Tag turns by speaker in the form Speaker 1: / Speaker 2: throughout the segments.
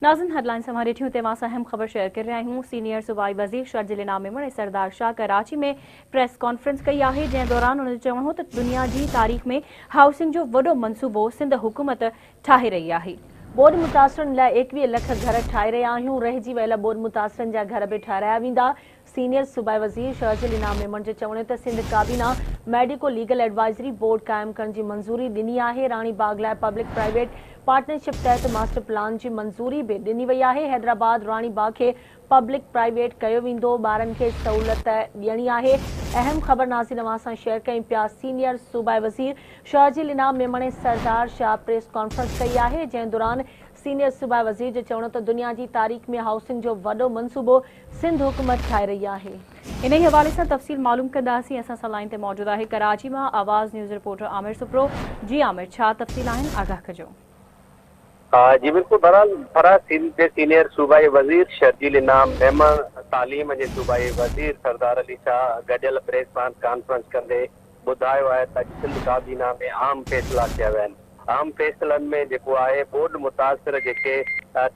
Speaker 1: नाज़रीन हेडलाइंस हमारे से अहम खबर शेयर कर रहे हूँ। सीनियर सूबाई वज़ीर शर्जील इनाम मेमण ऐं सरदार शाह कराची में प्रेस कॉन्फ्रेंस कई है, जंहिं दौरान उन्होंने चयो हो त दुनिया की तारीख़ में हाउसिंग जो वॾो मनसूबो सिंध हुकूमत ठाहे रही है। बोड मुतासरनि लाइ 21 लख घर ठाहे रहिया आहियूं। रहिजी वियल बोड मुतासरनि जा घर बि ठाहिराया वेंदा। सीनियर सूबाई वज़ीर शर्जील इनाम मेमण जे चवण ते सिंध काबीना मेडिको लीगल एडवाइजरी बोर्ड क़ाइमु करण जी मंज़ूरी ॾिनी आहे। राणी बाग लाइ पब्लिक प्राइवेट पार्टनरशिप तहत मास्टर प्लान की मंजूरी भी ॾिनी वई आहे। हैदराबाद राणी बाग के पब्लिक प्राइवेट कयो वेंदो। ॿारनि खे सहूलियत ॾियणी आहे। अहम ख़बर नाज़रीन अवां सां शेयर कयूं पिया। सीनियर सूबाई वज़ीर शर्जील इनाम मेमण ऐं सरदार शाह प्रेस कॉन्फ्रेंस कई है, जंहिं दौरान सीनियर सूबाई वज़ीर जो चवण त दुनिया की तारीख़ में हाउसिंग जो वॾो मनसूबो सिंध हुकूमत ठाहे रही है। इन ही हवाले से तफ़सील मालूम कंदासीं। असां सां लाइन ते मौजूद है कराची में आवाज़ न्यूज़ रिपोर्टर आमिर सुप्रो। जी आमिर, छा तफ़सील आहिनि, आगाह कजो।
Speaker 2: जी बिल्कुल। बहरहाल सिंध के सीनियर सूबाई वज़ीर शर्जील इनाम मेमण, तालीम के सूबाई वज़ीर सरदार अली शाह गडियल प्रेस कॉन्फ्रेंस कंदे बुधायो है त सिंध काबीना में आम फैसला किया विया आहिनि। आम फैसलन में जेको आहे बोर्ड मुतासिर जेके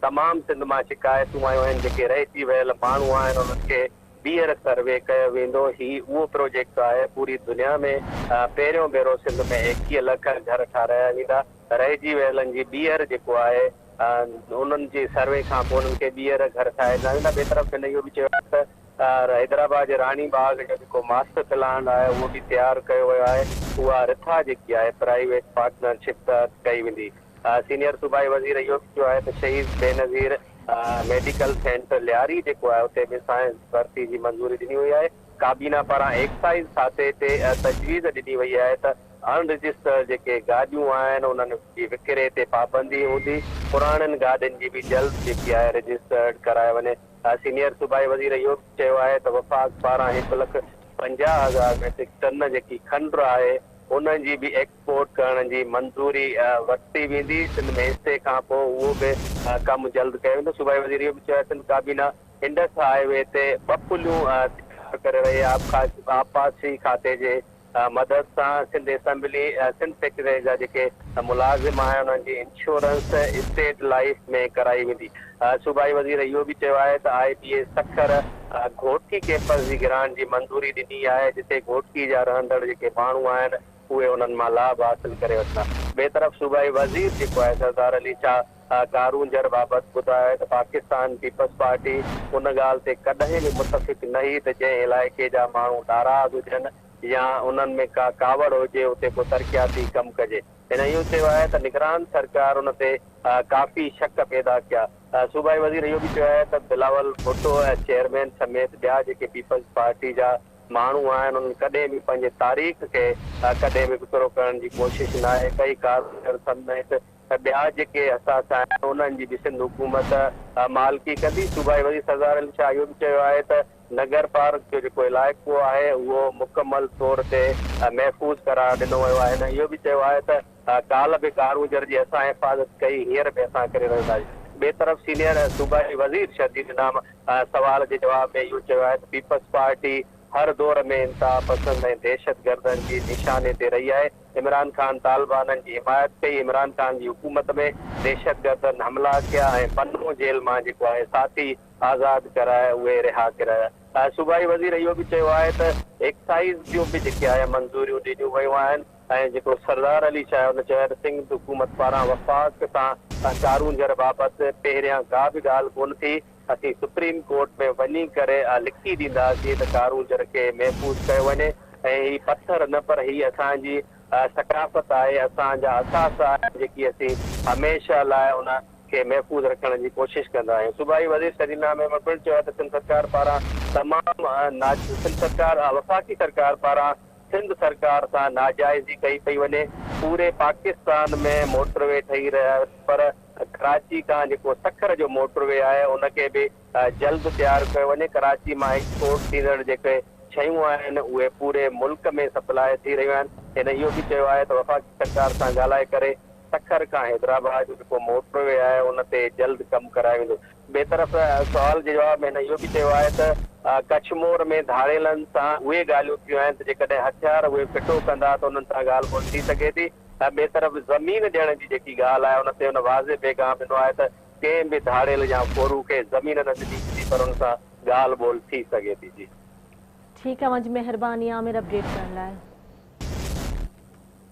Speaker 2: तमाम सिंध में शिकायतूं आयूं आहिनि, जेके रहिजी वियल माण्हू आहिनि उन्हनि खे ॿीहर सर्वे कयो वेंदो। ही उहो प्रोजेक्ट आहे पूरी दुनिया में पहिरियों भेरो सिंध में 21 लख घर ठाहिराया वेंदा। रहिजी वियलनि जी ॿीहर जेको आहे उन्हनि जी सर्वे खां पोइ उन्हनि खे ॿीहर घर ठाहिया वेंदा। ॿिए तरफ़ हिन इहो बि चयो आहे त हैदराबाद जे राणी बाग जो जेको मास्टर प्लान आहे उहो बि तयारु कयो वियो आहे। उहा रिथा जेकी आहे प्राइवेट पार्टनरशिप तहत कई वेंदी। सीनियर सूबाई वज़ीर इहो बि चयो आहे त शहीद बेनज़ीर मेडिकल सेंटर लियारी जेको आहे उते बि साइंस भर्ती जी मंजूरी ॾिनी वई आहे। काबीना पारां एक्साइज़ खाते ते तजवीज़ ॾिनी वई आहे त अनरजिस्टर्ड जेके गाॾियूं आहिनि उन्हनि जी विकिरे ते पाबंदी हूंदी। पुराणनि गाॾियुनि जी बि जल्द जेकी आहे रजिस्टर्ड कराए वञे। सीनियर सूबाई वज़ीर इहो बि चयो आहे त वफ़ाक़ पारां 1,50,000 मेट्रिक टन जेकी खंड आहे उन्हनि जी बि एक्सपोर्ट करण जी मंजूरी वरिती वेंदी। सिंध में हिसे खां पोइ उहो बि कमु जल्द कयो वेंदो। सूबाई वज़ीर इहो बि चयो आहे सिंध काबीना इंडस हाईवे ते 2 पुलियूं करे रही आहे। आपासी खाते जे मदद सां सिंध असेंबली सिंध सेक्रेटरी जा जेके मुलाज़िम आहिनि उन्हनि जी इंश्योरेंस स्टेट लाइफ में कराई वेंदी। सूबाई वज़ीर इहो बि चयो आहे त IBA सखर घोटकी कैंपस जी ग्रांट जी मंजूरी ॾिनी आहे, जिते घोटकी जा रहंदड़ जेके माण्हू आहिनि उहे उन्हनि मां लाभ हासिल करे वठंदा। ॿिए तरफ़ सूबाई वज़ीर जेको आहे सरदार अली शाह कारूंजर बाबति ॿुधायो त पाकिस्तान पीपल्स पार्टी उन ॻाल्हि ते कॾहिं बि मुतफ़िक़ न हुई त जंहिं इलाइक़े जा माण्हू नाराज़ हुजनि या उन्हनि में का कावड़ हुजे उते को तरक़ियाती कमु कजे। हिन इहो चयो आहे त निगरान सरकार उन ते काफ़ी शक पैदा कया। सूबाई वज़ीर इहो बि चयो आहे त बिलावल भुट्टो चेयरमैन समेत ॿिया जेके पीपल्स पार्टी जा माण्हू आहिनि उन्हनि कॾहिं बि पंहिंजे तारीख़ खे कॾहिं बि विकिरो करण जी कोशिशि न आहे कई। कारूंजर समेत ॿिया जेके असास आहिनि उन्हनि जी बि सिंध हुकूमत मालिकी कंदी। सूबाई वज़ीर सरदार अली शाह इहो बि चयो आहे त नगर पार्क जो जेको इलाइक़ो आहे उहो मुकमल तौर ते महफ़ूज़ करार ॾिनो वियो आहे। हिन इहो बि चयो आहे त काल बि कारूंजर जी असां हिफ़ाज़त कई, हींअर बि असां करे रहंदासीं। ॿिए तरफ़ सीनियर सूबाई वज़ीर शर्जील इनाम सवाल जे जवाब में इहो चयो आहे त पीपल्स पार्टी हर दौर में इंतहा पसंद ऐं दहशतगर्दनि जी निशाने ते रही आहे। इमरान खान तालिबाननि जी हिमायत कई। इमरान खान जी हुकूमत में दहशतगर्दनि हमला कया ऐं पन्नो जेल मां जेको आहे साथी आज़ादु कराए उहे रिहा कराया। सूबाई वज़ीर इहो बि चयो आहे त एक्साइज़ जूं बि जेके आहे मंज़ूरियूं ॾिनियूं वियूं आहिनि ऐं जेको सरदार अली शाह हुन चयो आहे त सिंध हुकूमत पारां वफ़ाक़ सां कारूंजर बाबति पहिरियां का बि ॻाल्हि कोन थी। असीं सुप्रीम कोर्ट में वञी करे लिखी ॾींदासीं त कारूंजर खे महफ़ूज़ कयो वञे ऐं ही पत्थर न पर ही असांजी सकाफ़त आहे, असांजा असास आहिनि जेकी असीं हमेशह लाइ उन खे महफ़ूज़ रखण जी कोशिशि कंदा आहियूं। सूबाई वज़ीर शर्जील इनाम मेमण पिणु चयो आहे त सिंध सरकार पारां तमामु सिंध सरकार वफ़ाक़ी सरकार पारां सिंध सरकार सां नाजाइज़ी कई पई वञे। पूरे पाकिस्तान में मोटरवे ठही रहिया पर कराची खां जेको सखर जो मोटरवे आहे उनखे बि जल्द तयारु कयो वञे। कराची मां एक्सपोर्ट थींदड़ जेके शयूं आहिनि उहे पूरे मुल्क में सप्लाई थी रहियूं आहिनि। हिन इहो बि चयो आहे त वफ़ाक़ी सरकार सां ॻाल्हाए करे सखर खां हैदराबाद जो जेको मोटरवे आहे उन ते जल्द कमु करायो वेंदो। ॿिए तरफ़ सवाल जे जवाब में हिन इहो बि चयो आहे त कश्मीर में धाड़ेलनि सां उहे ॻाल्हियूं थियूं आहिनि त जेकॾहिं हथियार उहे फिटो कंदा त उन्हनि सां ॻाल्हि कोन थी सघे थी। ॿिए तरफ़ ज़मीन ॾियण जी जेकी ॻाल्हि आहे उन ते हुन वाज़े पैगाम ॾिनो आहे त कंहिं बि धाड़ियल या फोरू खे ज़मीन नज़दीक थी पर हुन सां ॻाल्हि ॿोल थी सघे थी। जी
Speaker 3: ठीक है, मुझे मेहरबानी आमिर अपडेट करण लाइ।